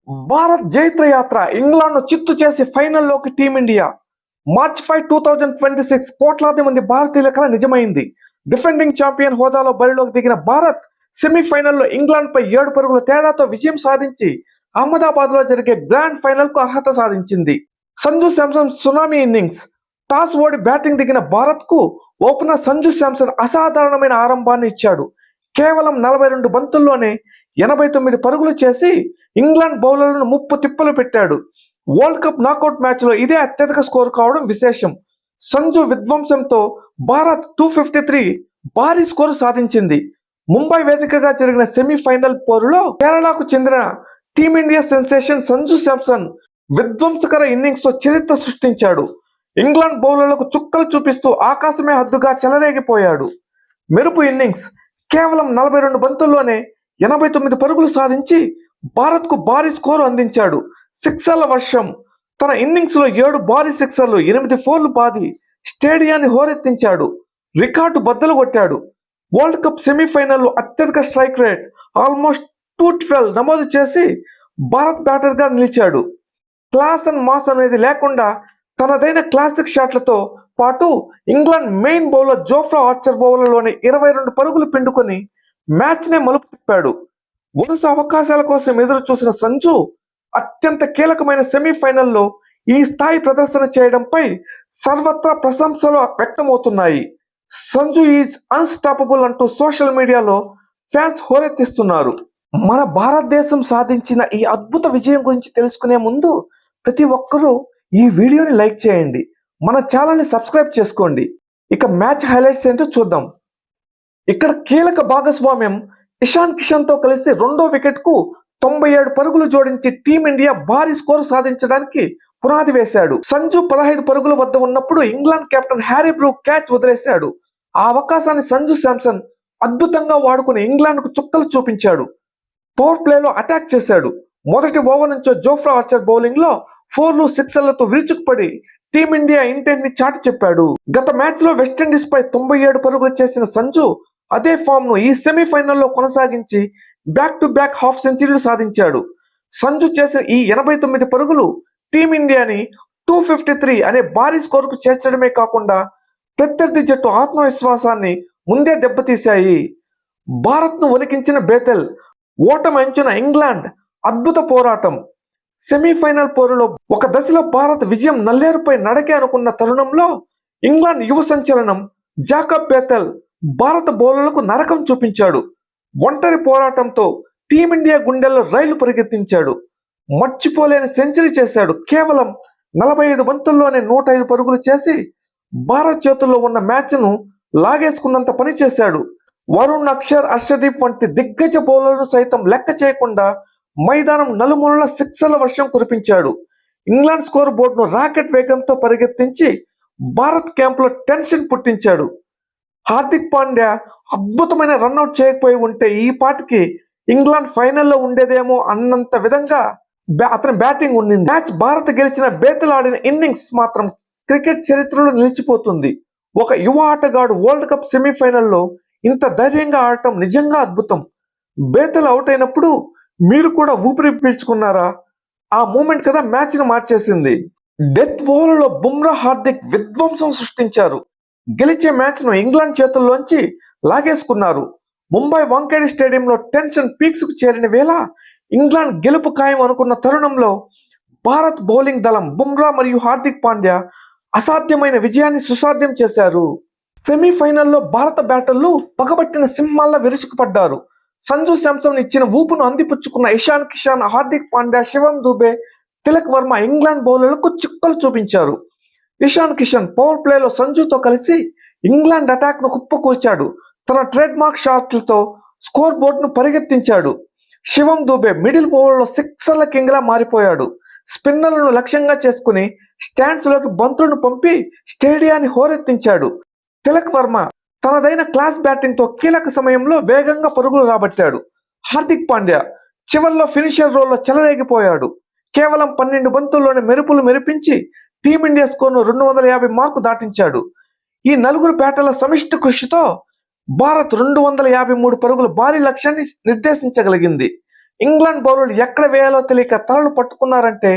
భారత్ జైత్ర యాత్ర ఇంగ్లాండ్ చిత్తు చేసి ఫైనల్లోకి టీమిండియా. మార్చ్ 5, 2026 కోట్లాది మంది భారతీయుల కల నిజమైంది. డిఫెండింగ్ ఛాంపియన్ హోదాలో బరిలోకి దిగిన భారత్ సెమీఫైనల్లో ఇంగ్లాండ్ పై 7 పరుగుల తేడాతో విజయం సాధించి అహ్మదాబాద్ లో జరిగే గ్రాండ్ ఫైనల్ కు అర్హత సాధించింది. Sanju Samson tsunami innings. Toss ఓడి బ్యాటింగ్ దిగిన భారత్ కు ఓపెనర్ సంజు శాంసన్ అసాధారణమైన ఆరంభాన్ని ఇచ్చాడు. కేవలం 42 బంతుల్లోనే 89 పరుగులు చేసి ఇంగ్లాండ్ బౌలర్లను ముప్పు తిప్పలు పెట్టాడు. వరల్డ్ కప్ నాకౌట్ మ్యాచ్ లో ఇదే అత్యధిక స్కోర్ కావడం విశేషం. సంజు విధ్వంసంతో భారత్ 253 భారీ స్కోరు సాధించింది. ముంబై వేదికగా జరిగిన సెమీఫైనల్ పోరులో కేరళకు చెందిన టీమిండియా సెన్సేషన్ సంజు శాంసన్ విధ్వంసకర ఇన్నింగ్స్ తో చరిత్ర సృష్టించాడు. ఇంగ్లాండ్ బౌలర్లకు చుక్కలు చూపిస్తూ ఆకాశమే హద్దుగా చెలరేగిపోయాడు. మెరుపు ఇన్నింగ్స్. కేవలం 42 బంతుల్లోనే 89 పరుగులు సాధించి భారత్ కు భారీ స్కోరు అందించాడు. సిక్సర్ల వర్షం. తన ఇన్నింగ్స్ లో 7 భారీ సిక్సర్లు, 8 ఫోర్లు బాది స్టేడియాన్ని హోరెత్తించాడు. రికార్డు బద్దలు కొట్టాడు. వరల్డ్ కప్ సెమీఫైనల్లో అత్యధిక స్ట్రైక్ రేట్ ఆల్మోస్ట్ 212 నమోదు చేసి భారత్ బ్యాటర్ గా నిలిచాడు. క్లాస్ అండ్ మాస్ అనేది లేకుండా తనదైన క్లాసిక్ షాట్లతో పాటు England main bowler Jofra Archer ఓవర్లలోని 22 పరుగులు పిండుకొని మ్యాచ్ నే మలుపు తిప్పాడు. వరుస అవకాశాల కోసం ఎదురు చూసిన సంజు అత్యంత కీలకమైన సెమీఫైనల్లో ఈ స్థాయి ప్రదర్శన చేయడంపై సర్వత్రా ప్రశంసలు వ్యక్తమవుతున్నాయి. సంజు ఈజ్ అన్స్టాపబుల్ అంటూ సోషల్ మీడియాలో ఫ్యాన్స్ హోరెత్తిస్తున్నారు. మన భారతదేశం సాధించిన ఈ అద్భుత విజయం గురించి తెలుసుకునే ముందు ప్రతి ఒక్కరూ ఈ వీడియోని లైక్ చేయండి, మన ఛానల్ని సబ్స్క్రైబ్ చేసుకోండి. ఇక మ్యాచ్ హైలైట్స్ ఏంటో చూద్దాం. ఇక్కడ కీలక భాగస్వామ్యం ఇషాన్ కిషన్ తో కలిసి రెండో వికెట్ కు 97 పరుగులు జోడించి టీమిండియా భారీ స్కోరు సాధించడానికి పునాది వేశాడు. సంజు 15 పరుగుల వద్ద ఉన్నప్పుడు England captain Harry Brook catch వదిలేశాడు. ఆ అవకాశాన్ని సంజు శాంసన్ అద్భుతంగా వాడుకుని ఇంగ్లాండ్ కు చుక్కలు చూపించాడు. పవర్ ప్లేలో అటాక్ చేశాడు. మొదటి ఓవర్ నుంచో జోఫ్రా ఆర్చర్ బౌలింగ్ లో 4లు 6లతో విరుచుకుపడి టీమిండియా ఇంటెంట్ ని చాటి చెప్పాడు. గత మ్యాచ్ లో వెస్టిండీస్ పై 97 పరుగులు చేసిన సంజు అదే ఫామ్ ను ఈ సెమీఫైనల్లో కొనసాగించి బ్యాక్ టు బ్యాక్ హాఫ్ సెంచరీలు సాధించాడు. సంజు చేసిన ఈ 89 పరుగులు టీమిండియాని 253 అనే భారీ స్కోర్ కు చేర్చడమే కాకుండా ప్రత్యర్థి జట్టు ఆత్మవిశ్వాసాన్ని ముందే దెబ్బతీశాయి. భారత్ ను వణికించిన బేతెల్. ఓటమి అంచున ఇంగ్లాండ్. అద్భుత పోరాటం. సెమీఫైనల్ పోరులో ఒక దశలో భారత్ విజయం నల్లేరుపై నడకే అనుకున్న తరుణంలో ఇంగ్లాండ్ యువ సంచలనం జాకబ్ బేతెల్ భారత బౌలర్లకు నరకం చూపించాడు. ఒంటరి పోరాటంతో టీమిండియా గుండెల్లో రైలు పరిగెత్తించాడు. మర్చిపోలేని సెంచరీ చేశాడు. కేవలం 45 బంతుల్లోనే 105 పరుగులు చేసి భారత్ చేతుల్లో ఉన్న మ్యాచ్ ను లాగేసుకున్నంత పని చేశాడు. వరుణ్, అక్షర్, హర్షదీప్ వంటి దిగ్గజ బౌలర్లు సైతం లెక్క చేయకుండా మైదానం నలుమూలల సిక్సర్ల వర్షం కురిపించాడు. ఇంగ్లాండ్ స్కోర్ బోర్డును రాకెట్ వేగంతో పరిగెత్తించి భారత్ క్యాంప్ లో టెన్షన్ పుట్టించాడు. హార్దిక్ పాండ్యా అద్భుతమైన రన్అట్ చేయకపోయి ఉంటే ఈ పాటికి ఇంగ్లాండ్ ఫైనల్లో ఉండేదేమో అన్నంత విధంగా అతని బ్యాటింగ్ ఉండింది. మ్యాచ్ భారత్ గెలిచిన బేతెల్ ఆడిన ఇన్నింగ్స్ మాత్రం క్రికెట్ చరిత్రలో నిలిచిపోతుంది. ఒక యువ ఆటగాడు వరల్డ్ కప్ సెమీఫైనల్లో ఇంత ధైర్యంగా ఆడటం నిజంగా అద్భుతం. బేతెల్ అవుట్ అయినప్పుడు మీరు కూడా ఊపిరి పీల్చుకున్నారా? ఆ మూమెంట్ కదా మ్యాచ్ ను మార్చేసింది. డెత్ ఓవర్లలో బుమ్రా, హార్దిక్ విధ్వంసం సృష్టించారు. గెలిచే మ్యాచ్ ను ఇంగ్లాండ్ చేతుల్లోంచి లాగేసుకున్నారు. ముంబై వాంఖేడే స్టేడియంలో టెన్షన్ పీక్స్ కు చేరిన వేళ ఇంగ్లాండ్ గెలుపు ఖాయం అనుకున్న తరుణంలో భారత్ బౌలింగ్ దళం బుమ్రా మరియు హార్దిక్ పాండ్యా అసాధ్యమైన విజయాన్ని సుసాధ్యం చేశారు. సెమీఫైనల్లో భారత బ్యాటర్లు పగబట్టిన సింహాల్లా విరుచుకుపడ్డారు. సంజు శాంసన్ ఇచ్చిన ఊపును అందిపుచ్చుకున్న ఇషాన్ కిషన్, హార్దిక్ పాండ్యా, శివం దూబే, తిలక్ వర్మ ఇంగ్లాండ్ బౌలర్లకు చుక్కలు చూపించారు. ఇషాన్ కిషన్ పవర్ ప్లేలో సంజుతో కలిసి ఇంగ్లాండ్ అటాక్ ను కుప్పకూర్చాడు. తన ట్రేడ్ మార్క్ షాట్లతో స్కోర్ బోర్డును పరిగెత్తించాడు. శివం దూబే మిడిల్ ఓవర్లో సిక్సర్ల కింగ్ లా మారిపోయాడు. స్పిన్నర్లను లక్ష్యంగా చేసుకుని స్టాండ్స్ లోకి బంతులను పంపి స్టేడియాన్ని హోరెత్తించాడు. తిలక్ వర్మ తనదైన క్లాస్ బ్యాటింగ్ తో కీలక సమయంలో వేగంగా పరుగులు రాబట్టాడు. హార్దిక్ పాండ్యా చివర్లో ఫినిషర్ రోల్లో చెలరేగిపోయాడు. కేవలం 12 బంతుల్లోనే మెరుపులు మెరిపించి టీమిండియా స్కోర్ను 250 మార్కు దాటించాడు. ఈ నలుగురు బ్యాటర్ల సమిష్టి కృషితో భారత్ 253 పరుగుల భారీ లక్ష్యాన్ని నిర్దేశించగలిగింది. ఇంగ్లాండ్ బౌలర్లు ఎక్కడ వేయాలో తెలియక తలలు పట్టుకున్నారంటే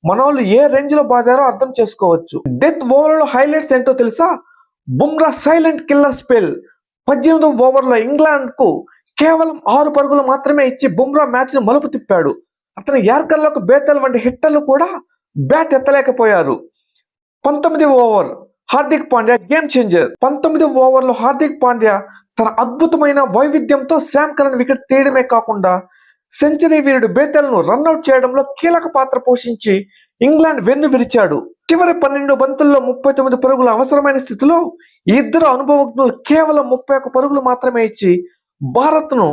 మనోళ్ళు ఏ రేంజ్ లో బాధారో అర్థం చేసుకోవచ్చు. డెత్ ఓవర్లో హైలైట్స్ ఏంటో తెలుసా? Bumrah silent killer spell. 18వ ఓవర్లో ఇంగ్లాండ్ కు కేవలం 6 పరుగులు మాత్రమే ఇచ్చి బుమ్రా మ్యాచ్ ను మలుపు తిప్పాడు. అతని యార్కర్లకు బేతల్ వంటి హిట్టర్లు కూడా బ్యాట్ ఎత్తలేకపోయారు. 19వ over Hardik Pandya game changer. 19వ ఓవర్లో హార్దిక్ పాండ్యా తన అద్భుతమైన వైవిధ్యంతో శామ్ కరణ్ వికెట్ తీయడమే కాకుండా సెంచరీ వీరుడు బేతల్ ను రన్అట్ చేయడంలో కీలక పాత్ర పోషించి ఇంగ్లాండ్ వెన్ను విరిచాడు. చివరి 12 బంతుల్లో 39 పరుగులు అవసరమైన స్థితిలో ఈ ఇద్దరు అనుభవజ్ఞులు కేవలం 31 పరుగులు మాత్రమే ఇచ్చి భారత్ ను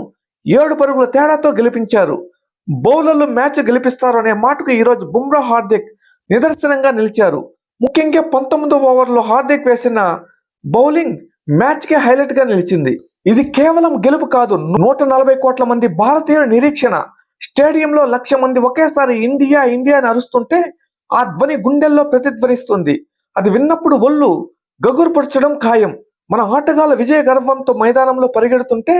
7 పరుగుల తేడాతో గెలిపించారు. బౌలర్లు మ్యాచ్ గెలిపిస్తారు అనే మాటకు ఈరోజు బుమ్రా హార్దిక్ నిదర్శనంగా నిలిచారు. ముఖ్యంగా 19వ ఓవర్లో హార్దిక్ వేసిన బౌలింగ్ మ్యాచ్ కి హైలైట్ గా నిలిచింది. ఇది కేవలం గెలుపు కాదు, 140 కోట్ల మంది భారతీయుల నిరీక్షణ. స్టేడియంలో 1,00,000 మంది ఒకేసారి ఇండియా ఇండియా అని అరుస్తుంటే ఆ ధ్వని గుండెల్లో ప్రతిధ్వనిస్తుంది. అది విన్నప్పుడు ఒళ్ళు గగురుపరచడం ఖాయం. మన ఆటగాళ్ల విజయ గర్వంతో మైదానంలో పరిగెడుతుంటే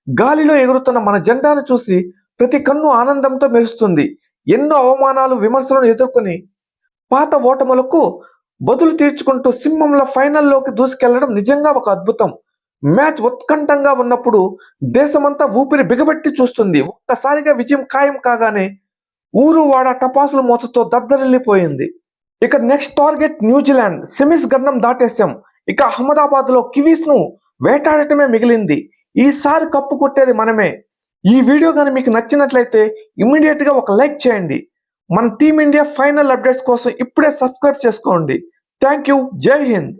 గాలిలో ఎగురుతున్న మన జెండాను చూసి ప్రతి కన్ను ఆనందంతో మెరుస్తుంది. ఎన్నో అవమానాలు విమర్శలను ఎదుర్కొని పాత ఓటములకు బదులు తీర్చుకుంటూ సింహంలో ఫైనల్లోకి దూసుకెళ్లడం నిజంగా ఒక అద్భుతం. మ్యాచ్ ఉత్కంఠంగా ఉన్నప్పుడు దేశమంతా ఊపిరి బిగబెట్టి చూస్తుంది. ఒక్కసారిగా విజయం ఖాయం కాగానే ఊరు వాడ టపాసుల మోతతో దద్దరిల్లిపోయింది. ఇక నెక్స్ట్ టార్గెట్ న్యూజిలాండ్. సెమీస్ గడ్డం దాటేశాం. ఇక అహ్మదాబాద్ లో కివీస్ ను వేటాడటమే మిగిలింది. ఈసారి కప్పు కొట్టేది మనమే. ఈ వీడియో కానీ మీకు నచ్చినట్లయితే ఇమ్మీడియట్ గా ఒక లైక్ చేయండి. మన టీమిండియా ఫైనల్ అప్డేట్స్ కోసం ఇప్పుడే సబ్స్క్రైబ్ చేసుకోండి. Thank you. జై హింద్.